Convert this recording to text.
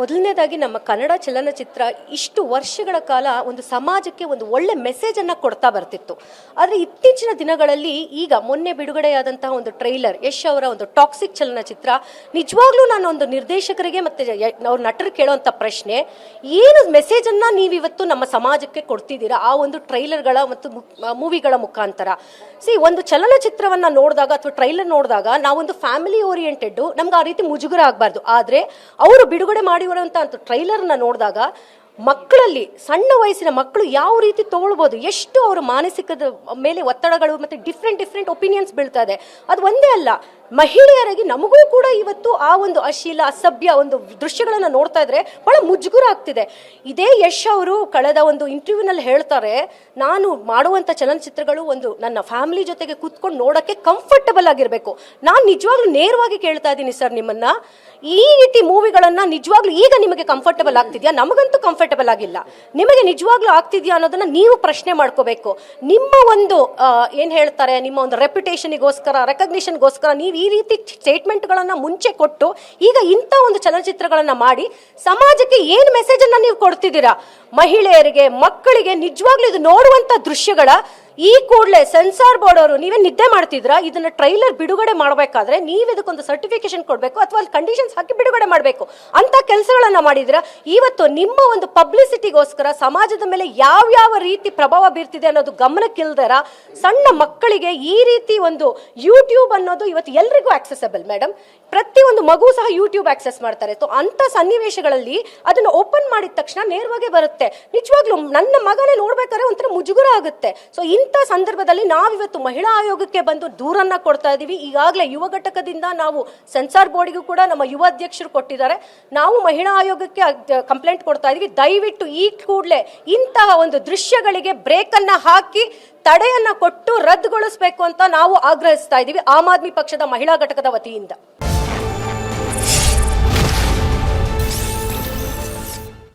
ಮೊದಲನೇದಾಗಿ ನಮ್ಮ ಕನ್ನಡ ಚಲನಚಿತ್ರ ಇಷ್ಟು ವರ್ಷಗಳ ಕಾಲ ಒಂದು ಸಮಾಜಕ್ಕೆ ಒಂದು ಒಳ್ಳೆ ಮೆಸೇಜನ್ನು ಕೊಡ್ತಾ ಬರ್ತಿತ್ತು. ಆದರೆ ಇತ್ತೀಚಿನ ದಿನಗಳಲ್ಲಿ ಈಗ ಮೊನ್ನೆ ಬಿಡುಗಡೆಯಾದಂತಹ ಒಂದು ಟ್ರೈಲರ್ ಯಶ್ ಅವರ ಒಂದು ಟಾಕ್ಸಿಕ್ ಚಲನಚಿತ್ರ ನಿಜವಾಗ್ಲೂ ನಾನು ಒಂದು ನಿರ್ದೇಶಕರಿಗೆ ಮತ್ತೆ ಅವ್ರ ನಟರು ಕೇಳುವಂಥ ಪ್ರಶ್ನೆ, ಏನು ಮೆಸೇಜನ್ನು ನೀವಿವತ್ತು ನಮ್ಮ ಸಮಾಜಕ್ಕೆ ಕೊಡ್ತಿದ್ದೀರಾ ಆ ಒಂದು ಟ್ರೈಲರ್ಗಳ ಮತ್ತು ಮೂವಿಗಳ ಮುಖಾಂತರ? ಒಂದು ಚಲನಚಿತ್ರವನ್ನು ನೋಡಿದಾಗ ಅಥವಾ ಟ್ರೈಲರ್ ನೋಡಿದಾಗ ನಾವೊಂದು ಫ್ಯಾಮಿಲಿ ಓರಿಯೆಂಟೆಡ್, ನಮ್ಗೆ ಆ ರೀತಿ ಮುಜುಗರ ಆಗಬಾರ್ದು. ಆದರೆ ಅವರು ಬಿಡುಗಡೆ ಮಾಡಿರುವಂಥ ಟ್ರೈಲರ್ನ ನೋಡಿದಾಗ ಮಕ್ಕಳಲ್ಲಿ, ಸಣ್ಣ ವಯಸ್ಸಿನ ಮಕ್ಕಳು ಯಾವ ರೀತಿ ತಗೊಳ್ಬೋದು, ಎಷ್ಟು ಅವರ ಮಾನಸಿಕದ ಮೇಲೆ ಒತ್ತಡಗಳು ಮತ್ತು ಡಿಫ್ರೆಂಟ್ ಒಪಿನಿಯನ್ಸ್ ಬೀಳ್ತಾ ಇದೆ. ಅದು ಒಂದೇ ಅಲ್ಲ, ಮಹಿಳೆಯರಾಗಿ ನಮಗೂ ಕೂಡ ಇವತ್ತು ಆ ಒಂದು ಅಶ್ಲೀಲ ಅಸಭ್ಯ ಒಂದು ದೃಶ್ಯಗಳನ್ನು ನೋಡ್ತಾ ಇದ್ರೆ ಬಹಳ ಮುಜುಗರ ಆಗ್ತಿದೆ. ಇದೇ ಯಶ್ ಅವರು ಕಳೆದ ಒಂದು ಇಂಟರ್ವ್ಯೂನಲ್ಲಿ ಹೇಳ್ತಾರೆ, ನಾನು ಮಾಡುವಂಥ ಚಲನಚಿತ್ರಗಳು ಒಂದು ನನ್ನ ಫ್ಯಾಮಿಲಿ ಜೊತೆಗೆ ಕೂತ್ಕೊಂಡು ನೋಡೋಕ್ಕೆ ಕಂಫರ್ಟಬಲ್ ಆಗಿರಬೇಕು. ನಾನು ನಿಜವಾಗ್ಲೂ ನೇರವಾಗಿ ಕೇಳ್ತಾ ಇದ್ದೀನಿ ಸರ್ ನಿಮ್ಮನ್ನ, ಈ ರೀತಿ ಮೂವಿಗಳನ್ನು ನಿಜವಾಗ್ಲೂ ಈಗ ನಿಮಗೆ ಕಂಫರ್ಟಬಲ್ ಆಗ್ತಿದ್ಯಾ? ನಮಗಂತೂ ಕಂಫರ್ಟಬಲ್ ಆಗಿಲ್ಲ. ನಿಮಗೆ ನಿಜವಾಗ್ಲೂ ಆಗ್ತಿದ್ಯಾ ಅನ್ನೋದನ್ನ ನೀವು ಪ್ರಶ್ನೆ ಮಾಡ್ಕೋಬೇಕು. ನಿಮ್ಮ ಒಂದು ಏನ್ ಹೇಳ್ತಾರೆ, ನಿಮ್ಮ ಒಂದು ರೆಪ್ಯುಟೇಷನ್ಗೋಸ್ಕರ, ರೆಕಗ್ನಿಷನ್ಗೋಸ್ಕರ ನೀವು ಈ ರೀತಿ ಸ್ಟೇಟ್ಮೆಂಟ್ಗಳನ್ನು ಮುಂಚೆ ಕೊಟ್ಟು ಈಗ ಇಂಥ ಒಂದು ಚಲನಚಿತ್ರಗಳನ್ನು ಮಾಡಿ ಸಮಾಜಕ್ಕೆ ಏನು ಮೆಸೇಜ್ ಅನ್ನ ನೀವು ಕೊಡ್ತಿದ್ದೀರಾ? ಮಹಿಳೆಯರಿಗೆ, ಮಕ್ಕಳಿಗೆ ನಿಜವಾಗ್ಲೂ ಇದು ನೋಡುವಂತ ದೃಶ್ಯಗಳ ಈ ಕೂಡಲೇ ಸೆನ್ಸಾರ್ ಬೋರ್ಡ್ ಅವರು, ನೀವೇ ನಿದ್ದೆ ಮಾಡ್ತಿದ್ರ? ಇದನ್ನ ಟ್ರೈಲರ್ ಬಿಡುಗಡೆ ಮಾಡಬೇಕಾದ್ರೆ ನೀವು ಇದಕ್ಕೊಂದು ಸರ್ಟಿಫಿಕೇಶನ್ ಕೊಡಬೇಕು ಅಥವಾ ಅಲ್ಲಿ ಕಂಡೀಷನ್ಸ್ ಹಾಕಿ ಬಿಡುಗಡೆ ಮಾಡಬೇಕು ಅಂತ ಕೆಲಸಗಳನ್ನ ಮಾಡಿದ್ರ. ಇವತ್ತು ನಿಮ್ಮ ಒಂದು ಪಬ್ಲಿಸಿಟಿಗೋಸ್ಕರ ಸಮಾಜದ ಮೇಲೆ ಯಾವ ರೀತಿ ಪ್ರಭಾವ ಬೀರ್ತಿದೆ ಅನ್ನೋದು ಗಮನಕ್ಕಿಲ್ದರ ಸಣ್ಣ ಮಕ್ಕಳಿಗೆ ಈ ರೀತಿ ಒಂದು ಯೂಟ್ಯೂಬ್ ಅನ್ನೋದು ಇವತ್ತು ಎಲ್ರಿಗೂ ಆಕ್ಸೆಸಬಲ್ ಮೇಡಮ್. ಪ್ರತಿಯೊಂದು ಮಗು ಸಹ ಯೂಟ್ಯೂಬ್ ಆಕ್ಸೆಸ್ ಮಾಡ್ತಾರೆ. ಅಂತ ಸನ್ನಿವೇಶಗಳಲ್ಲಿ ಅದನ್ನು ಓಪನ್ ಮಾಡಿದ ತಕ್ಷಣ ನೇರವಾಗಿ ಬರುತ್ತೆ. ನಿಜವಾಗ್ಲೂ ನನ್ನ ಮಗನೇ ನೋಡ್ಬೇಕಾದ್ರೆ ಒಂಥರ ಮುಜುಗರ ಆಗುತ್ತೆ. ಇಂಥ ಸಂದರ್ಭದಲ್ಲಿ ನಾವಿವತ್ತು ಮಹಿಳಾ ಆಯೋಗಕ್ಕೆ ಬಂದು ದೂರನ್ನ ಕೊಡ್ತಾ ಇದೀವಿ. ಈಗಾಗಲೇ ಯುವ ಘಟಕದಿಂದ ನಾವು ಸೆನ್ಸಾರ್ ಬೋರ್ಡ್ಗೂ ಕೂಡ ನಮ್ಮ ಯುವ ಅಧ್ಯಕ್ಷರು ಕೊಟ್ಟಿದ್ದಾರೆ. ನಾವು ಮಹಿಳಾ ಆಯೋಗಕ್ಕೆ ಕಂಪ್ಲೇಂಟ್ ಕೊಡ್ತಾ ಇದೀವಿ. ದಯವಿಟ್ಟು ಈ ಕೂಡಲೇ ಇಂತಹ ಒಂದು ದೃಶ್ಯಗಳಿಗೆ ಬ್ರೇಕ್ ಅನ್ನ ಹಾಕಿ ತಡೆಯನ್ನ ಕೊಟ್ಟು ರದ್ದುಗೊಳಿಸಬೇಕು ಅಂತ ನಾವು ಆಗ್ರಹಿಸ್ತಾ ಇದೀವಿ ಆಮ್ ಆದ್ಮಿ ಪಕ್ಷದ ಮಹಿಳಾ ಘಟಕದ ವತಿಯಿಂದ.